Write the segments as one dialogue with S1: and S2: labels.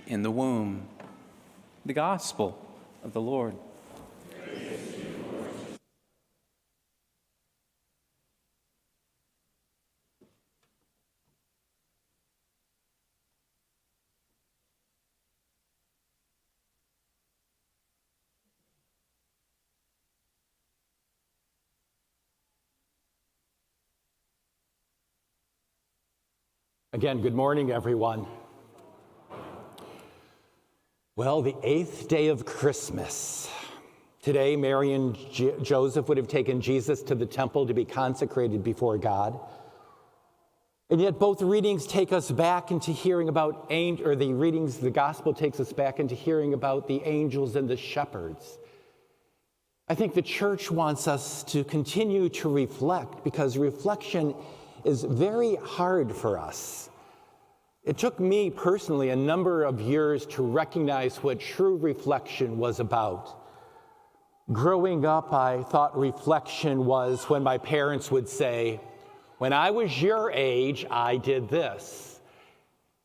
S1: in the womb. The Gospel of the Lord.
S2: Again, good morning, everyone. Well, the 8th day of Christmas. Today, Mary and Joseph would have taken Jesus to the temple to be consecrated before God. And yet both readings take us back into hearing about the gospel takes us back into hearing about the angels and the shepherds. I think the church wants us to continue to reflect, because reflection is very hard for us. It took me personally a number of years to recognize what true reflection was about. Growing up, I thought reflection was when my parents would say, "When I was your age, I did this."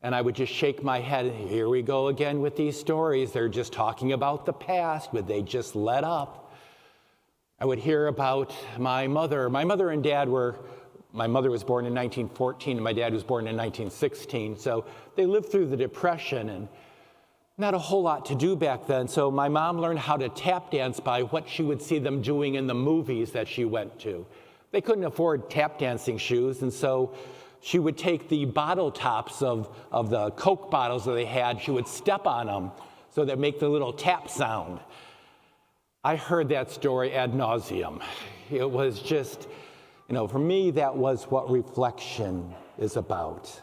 S2: And I would just shake my head. Here we go again with these stories. They're just talking about the past. Would they just let up? I would hear about my mother. My mother was born in 1914 and my dad was born in 1916. So they lived through the Depression and not a whole lot to do back then. So my mom learned how to tap dance by what she would see them doing in the movies that she went to. They couldn't afford tap dancing shoes, and so she would take the bottle tops of the Coke bottles that they had. She would step on them so they'd make the little tap sound. I heard that story ad nauseum. It was just, for me, that was what reflection is about.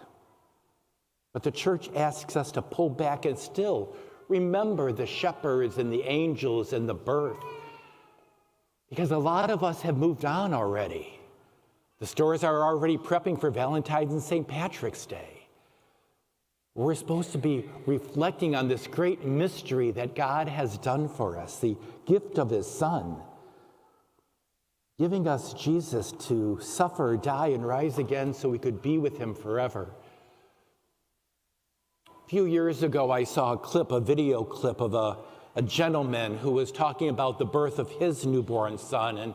S2: But the church asks us to pull back and still remember the shepherds and the angels and the birth. Because a lot of us have moved on already. The stores are already prepping for Valentine's and St. Patrick's Day. We're supposed to be reflecting on this great mystery that God has done for us, the gift of his Son, giving us Jesus to suffer, die, and rise again so we could be with him forever. A few years ago, I saw a video clip of a gentleman who was talking about the birth of his newborn son. And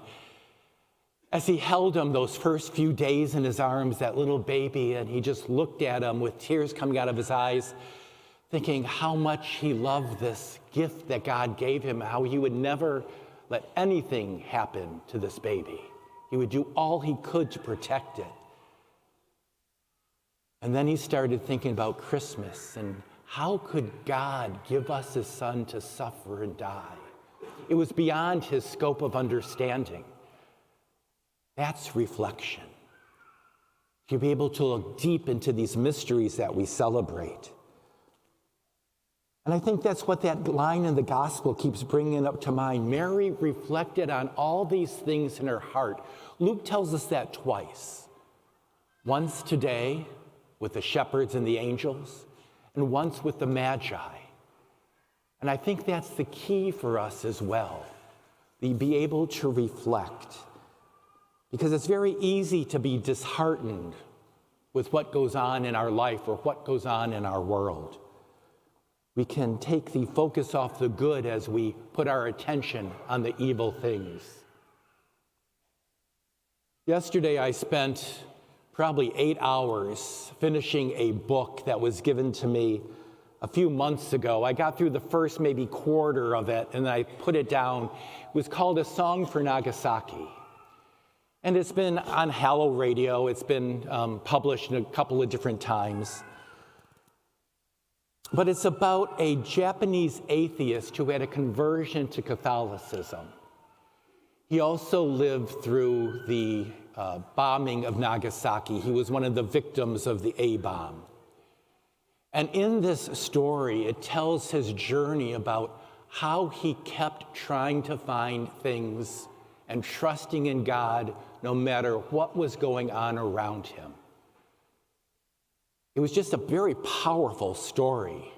S2: as he held him those first few days in his arms, that little baby, and he just looked at him with tears coming out of his eyes, thinking how much he loved this gift that God gave him, how he would never let anything happen to this baby. He would do all he could to protect it. And then he started thinking about Christmas and how could God give us his Son to suffer and die? It was beyond his scope of understanding. That's reflection. To be able to look deep into these mysteries that we celebrate. And I think that's what that line in the gospel keeps bringing up to mind. Mary reflected on all these things in her heart. Luke tells us that twice. Once today with the shepherds and the angels, and once with the Magi. And I think that's the key for us as well, to be able to reflect. Because it's very easy to be disheartened with what goes on in our life or what goes on in our world. We can take the focus off the good as we put our attention on the evil things. Yesterday, I spent probably 8 hours finishing a book that was given to me a few months ago. I got through the first maybe quarter of it, and I put it down. It was called A Song for Nagasaki. And it's been on Hallow Radio. It's been published a couple of different times. But it's about a Japanese atheist who had a conversion to Catholicism. He also lived through the bombing of Nagasaki. He was one of the victims of the A-bomb. And in this story, it tells his journey about how he kept trying to find things and trusting in God no matter what was going on around him. It was just a very powerful story.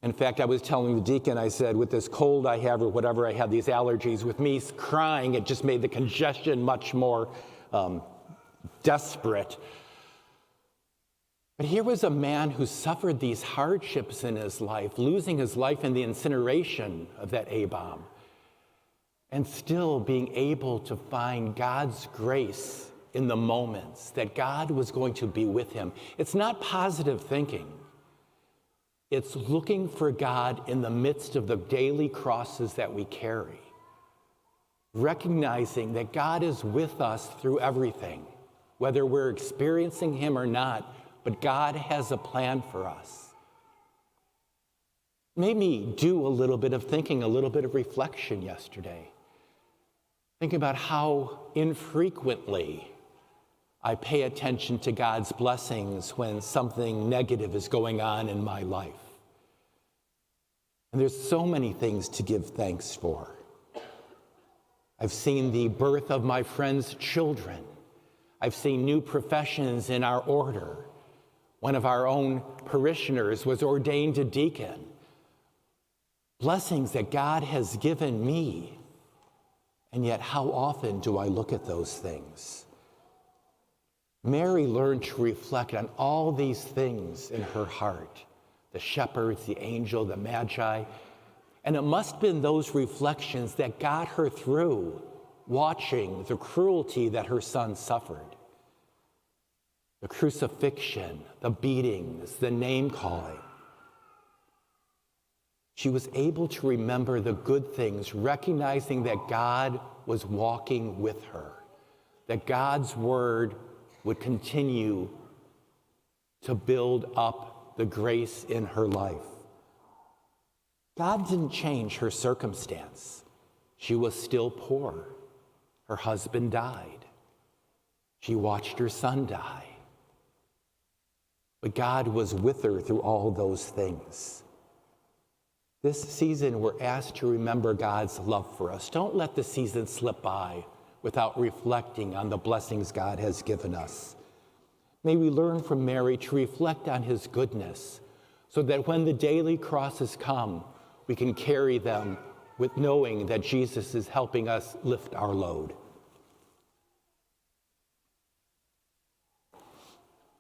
S2: In fact, I was telling the deacon, I said, with this cold I have or whatever, I have these allergies. With me crying, it just made the congestion much more desperate. But here was a man who suffered these hardships in his life, losing his life in the incineration of that A-bomb, and still being able to find God's grace in the moments, that God was going to be with him. It's not positive thinking. It's looking for God in the midst of the daily crosses that we carry, recognizing that God is with us through everything, whether we're experiencing him or not, but God has a plan for us. Made me do a little bit of thinking, a little bit of reflection yesterday. Think about how infrequently I pay attention to God's blessings when something negative is going on in my life. And there's so many things to give thanks for. I've seen the birth of my friends' children. I've seen new professions in our order. One of our own parishioners was ordained a deacon. Blessings that God has given me. And yet, how often do I look at those things? Mary learned to reflect on all these things in her heart. The shepherds, the angel, the magi. And it must have been those reflections that got her through watching the cruelty that her son suffered. The crucifixion, the beatings, the name-calling. She was able to remember the good things, recognizing that God was walking with her, that God's word would continue to build up the grace in her life. God didn't change her circumstance. She was still poor. Her husband died. She watched her son die. But God was with her through all those things. This season, we're asked to remember God's love for us. Don't let the season slip by without reflecting on the blessings God has given us. May we learn from Mary to reflect on his goodness so that when the daily crosses come, we can carry them with knowing that Jesus is helping us lift our load.